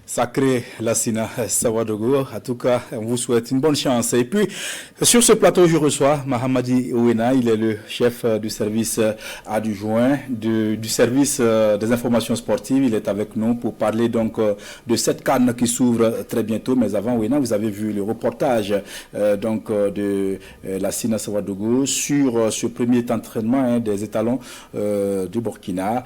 Sacré Lassina Sawadogo. En tout cas, on vous souhaite une bonne chance. Et puis, sur ce plateau, je reçois Mahamadi Ouena. Il est le chef du service adjoint du service des informations sportives. Il est avec nous pour parler donc de cette CAN qui s'ouvre très bientôt. Mais avant, Ouena, vous avez vu le reportage de Lassina Sawadogo sur ce premier entraînement des étalons du Burkina.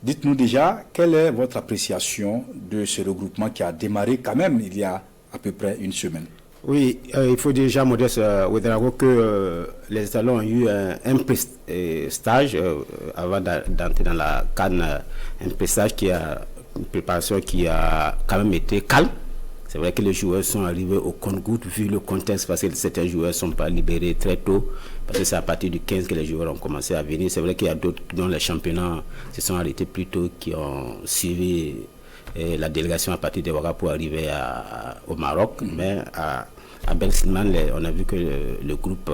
Dites-nous déjà, quelle est votre appréciation de ce regroupement qui a démarré quand même il y a à peu près une semaine? Oui, il faut déjà, Modeste Ouedraogo, que les étalons ont eu un stage avant d'entrer dans la CAN, un stage une préparation qui a quand même été calme. C'est vrai que les joueurs sont arrivés au compte-gouttes vu le contexte parce que certains joueurs ne sont pas libérés très tôt parce que c'est à partir du 15 que les joueurs ont commencé à venir. C'est vrai qu'il y a d'autres dont les championnats se sont arrêtés plus tôt qui ont suivi la délégation à partir de Ouaga pour arriver au Maroc. Mais à Ben Silman, on a vu que le groupe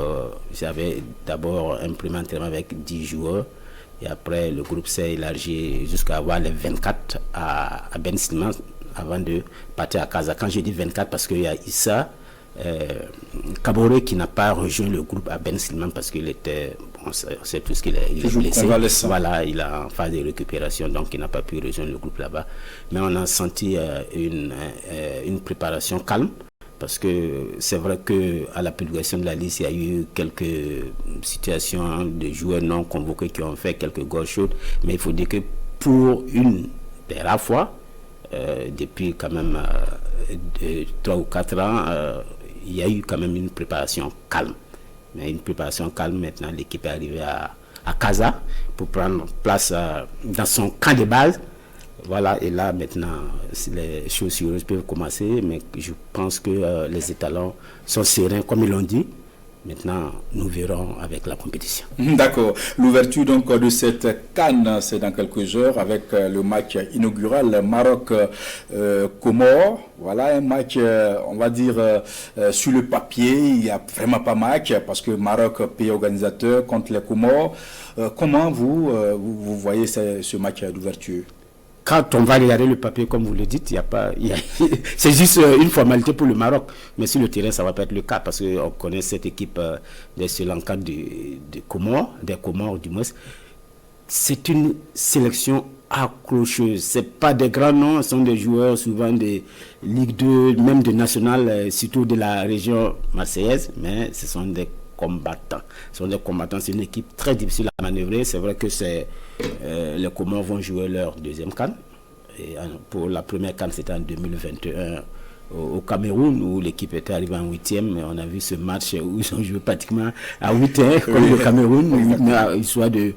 avait d'abord un premier entraînement avec 10 joueurs. Et après, le groupe s'est élargi jusqu'à avoir les 24 à Ben Silman avant de partir à Casa. Quand je dis 24, parce qu'il y a Issa Kabore qui n'a pas rejoint le groupe à Ben Silman parce qu'il était, on sait tous qu'il est blessé. Voilà, il est en phase de récupération, donc il n'a pas pu rejoindre le groupe là-bas. Mais on a senti une préparation calme. Parce que c'est vrai qu'à la publication de la liste, il y a eu quelques situations de joueurs non convoqués qui ont fait quelques goals chaudes. Mais il faut dire que pour une des rares fois, depuis quand même 3 ou 4 ans, il y a eu quand même une préparation calme. Mais une préparation calme, maintenant l'équipe est arrivée à Casa pour prendre place dans son camp de base. Voilà, et là maintenant les choses sérieuses peuvent commencer, mais je pense que les étalons sont sereins comme ils l'ont dit. Maintenant, nous verrons avec la compétition. D'accord. L'ouverture donc de cette CAN, c'est dans quelques heures avec le match inaugural Maroc-Comores. Voilà un match, on va dire, sur le papier, il n'y a vraiment pas match parce que Maroc, pays organisateur, contre les Comores. Comment vous voyez ce match d'ouverture? Quand on va regarder le papier, comme vous le dites, c'est juste une formalité pour le Maroc. Mais sur le terrain, ça va pas être le cas parce qu'on connaît cette équipe des Sri Lanka des Comores du moins. C'est une sélection accrocheuse. Ce n'est pas des grands noms, ce sont des joueurs souvent de Ligue 2, même de National, surtout de la région marseillaise, mais ce sont des combattants. C'est une équipe très difficile à manœuvrer. C'est vrai que les Comores vont jouer leur deuxième CAN. Et pour la première CAN, c'était en 2021 au Cameroun, où l'équipe était arrivée en 8e. On a vu ce match où ils ont joué pratiquement à 8-1 comme le Cameroun, histoire de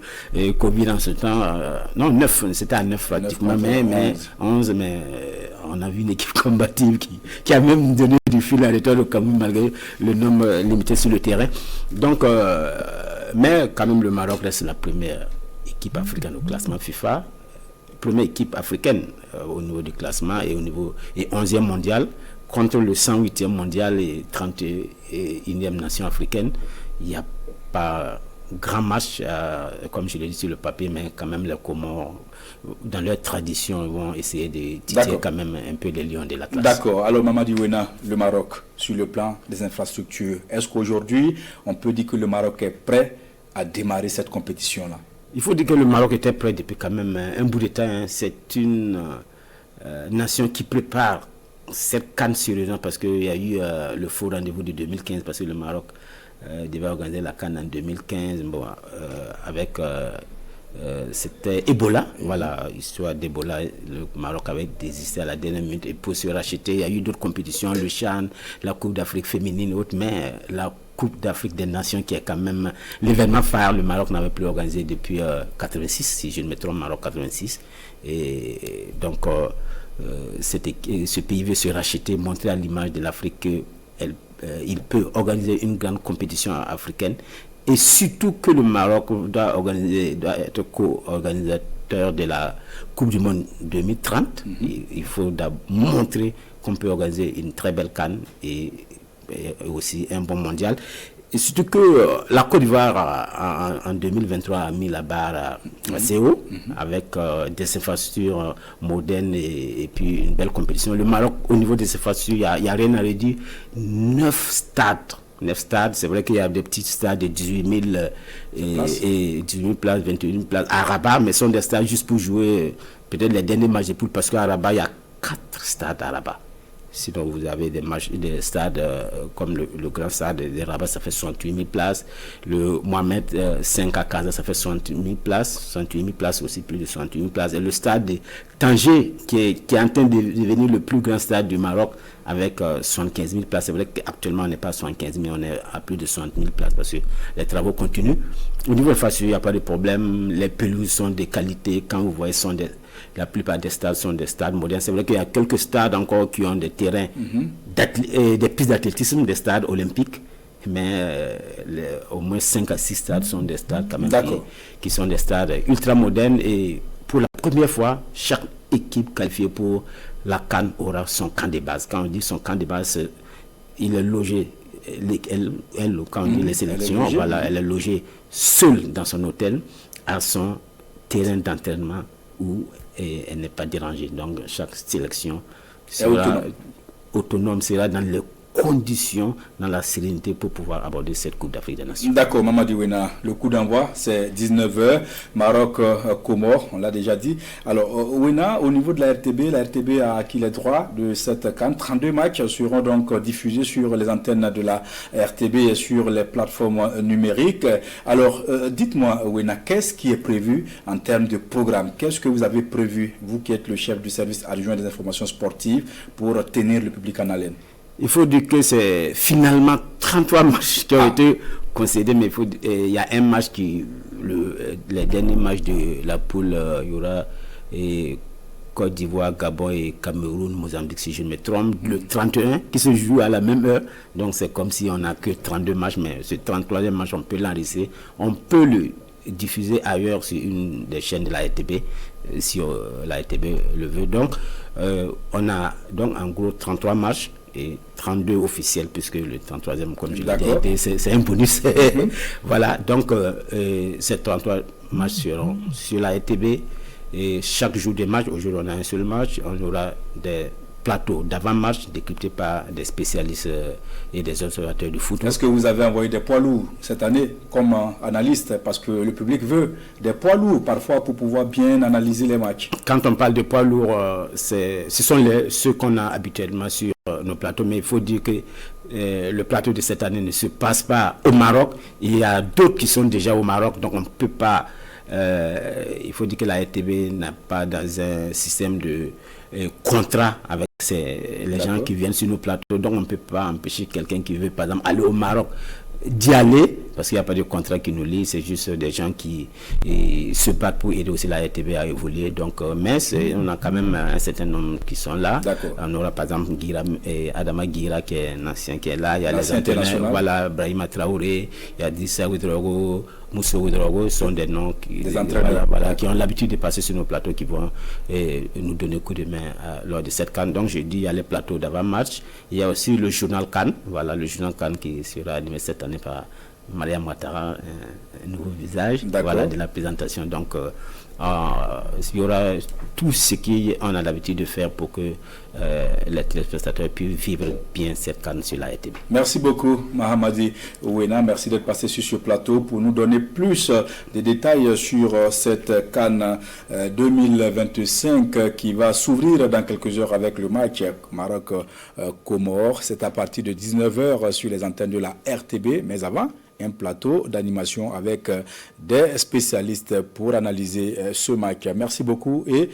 Covid en ce temps. Non, 9, c'était à 9 pratiquement, mais 11, mais on a vu une équipe combative qui a même donné du fil à retordre au Cameroun malgré le nombre limité sur le terrain. Donc, mais quand même le Maroc reste la première équipe africaine au classement FIFA, première équipe africaine au niveau du classement et 11e mondial contre le 108e mondial et 31e nation africaine. Il n'y a pas grand match, comme je l'ai dit sur le papier, mais quand même les Comores, dans leur tradition, vont essayer de titiller quand même un peu les lions de la classe. D'accord. Alors Mamadou Ouena, le Maroc, sur le plan des infrastructures, est-ce qu'aujourd'hui, on peut dire que le Maroc est prêt à démarrer cette compétition-là? Il faut dire que le Maroc était prêt depuis quand même un bout de temps. C'est une nation qui prépare cette CAN sérieusement parce qu'il y a eu le faux rendez-vous de 2015 parce que le Maroc devait organiser la CAN en 2015 avec c'était Ebola, voilà, histoire d'Ebola. Le Maroc avait désisté à la dernière minute et pour se racheter, il y a eu d'autres compétitions, le CHAN, la Coupe d'Afrique féminine et autres, mais la Coupe d'Afrique des Nations qui est quand même l'événement phare, le Maroc n'avait plus organisé depuis 86, si je ne me trompe, Maroc 86. Et donc ce pays veut se racheter, montrer à l'image de l'Afrique qu'il peut organiser une grande compétition africaine. Et surtout que le Maroc doit être co-organisateur de la Coupe du Monde 2030. Il faut montrer qu'on peut organiser une très belle CAN et aussi un bon mondial. Et surtout que la Côte d'Ivoire en 2023 a mis la barre assez haut avec des infrastructures modernes et puis une belle compétition. Le Maroc, au niveau des infrastructures, il n'y a rien à redire. 9 stades. 9 stades, c'est vrai qu'il y a des petits stades de 18 000 et 18 000 places, 21 000 places à Rabat, mais ce sont des stades juste pour jouer peut-être les derniers matchs de poule parce qu'à Rabat, il y a 4 stades à Rabat. Sinon, vous avez des stades comme le grand stade de Rabat, ça fait 68 000 places. Le Mohamed 5 à Casa, ça fait 68 000 places. 68 000 places aussi, plus de 68 000 places. Et le stade de Tanger, qui est en train de devenir le plus grand stade du Maroc, avec 75 000 places. C'est vrai qu'actuellement, on n'est pas à 75 000, on est à plus de 60 000 places parce que les travaux continuent. Au niveau de l'infrastructure, il n'y a pas de problème. Les pelouses sont de qualité. Quand vous voyez, la plupart des stades sont des stades modernes. C'est vrai qu'il y a quelques stades encore qui ont des terrains, des pistes d'athlétisme, des stades olympiques. Mais au moins 5 à 6 stades sont des stades quand même qui sont des stades ultra modernes. Et pour la première fois, chaque équipe qualifiée pour la CAN aura son camp de base. Quand on dit son camp de base, il est logé. Quand on dit les sélections, elle est logée seule dans son hôtel à son terrain d'entraînement où elle n'est pas dérangée. Donc chaque sélection sera autonome, sera dans les conditions, dans la sérénité pour pouvoir aborder cette Coupe d'Afrique des Nations. D'accord, Mamadi Ouena, le coup d'envoi c'est 19h, Maroc-Comores, on l'a déjà dit. Alors Ouena, au niveau de la RTB a acquis les droits de cette CAN. 32 matchs seront donc diffusés sur les antennes de la RTB et sur les plateformes numériques. Alors dites-moi Ouena, qu'est-ce qui est prévu en termes de programme? Qu'est-ce que vous avez prévu, vous qui êtes le chef du service adjoint des informations sportives, pour tenir le public en haleine? Il faut dire que c'est finalement 33 matchs qui ont été concédés, mais il y a un match les derniers matchs de la poule, il y aura Côte d'Ivoire, Gabon et Cameroun, Mozambique, si je ne me trompe, le 31 qui se joue à la même heure. Donc c'est comme si on n'a que 32 matchs, mais ce 33e match, on peut l'enregistrer. On peut le diffuser ailleurs sur une des chaînes de la RTB, si la RTB le veut. Donc on a donc en gros 33 matchs et 32 officiels, puisque le 33e, comme je l'ai dit, c'est un bonus. Voilà, donc ces 33 matchs seront sur la RTB et chaque jour des matchs, aujourd'hui on a un seul match, on aura des plateaux d'avant-match décryptés par des spécialistes et des observateurs du foot. Est-ce que vous avez envoyé des poids lourds cette année comme analyste, parce que le public veut des poids lourds parfois pour pouvoir bien analyser les matchs? Quand on parle de poids lourds, ce sont ceux qu'on a habituellement sur nos plateaux, mais il faut dire que le plateau de cette année ne se passe pas au Maroc. Il y a d'autres qui sont déjà au Maroc, donc on ne peut pas. Il faut dire que la RTB n'a pas dans un système de contrat avec les gens qui viennent sur nos plateaux, donc on ne peut pas empêcher quelqu'un qui veut par exemple aller au Maroc d'y aller, parce qu'il n'y a pas de contrat qui nous lie, c'est juste des gens qui se battent pour aider aussi la RTB à évoluer. Donc, mais on a quand même un certain nombre qui sont là. On aura par exemple Adama Guira qui est un ancien qui est là, il y a les entraîneurs, voilà, Brahima Traoré, il y a Dissa Ouedraogo, Moussa Ouedraogo, sont des noms qui ont l'habitude de passer sur nos plateaux, qui vont nous donner coup de main lors de cette CAN. Donc je dis, il y a les plateaux d'avant-match, il y a aussi le journal CAN, voilà, le journal CAN qui sera animé cette année par Maria Ouattara, un nouveau visage, voilà, de la présentation. Donc il y aura tout ce qu'on a l'habitude de faire pour que les téléspectateurs puissent vivre bien cette CAN sur la RTB. Merci beaucoup Mahamadi Ouena, merci d'être passé sur ce plateau pour nous donner plus de détails sur cette CAN 2025 qui va s'ouvrir dans quelques heures avec le match Maroc-Comores. C'est à partir de 19h sur les antennes de la RTB, mais avant, un plateau d'animation avec des spécialistes pour analyser ce match. Merci beaucoup et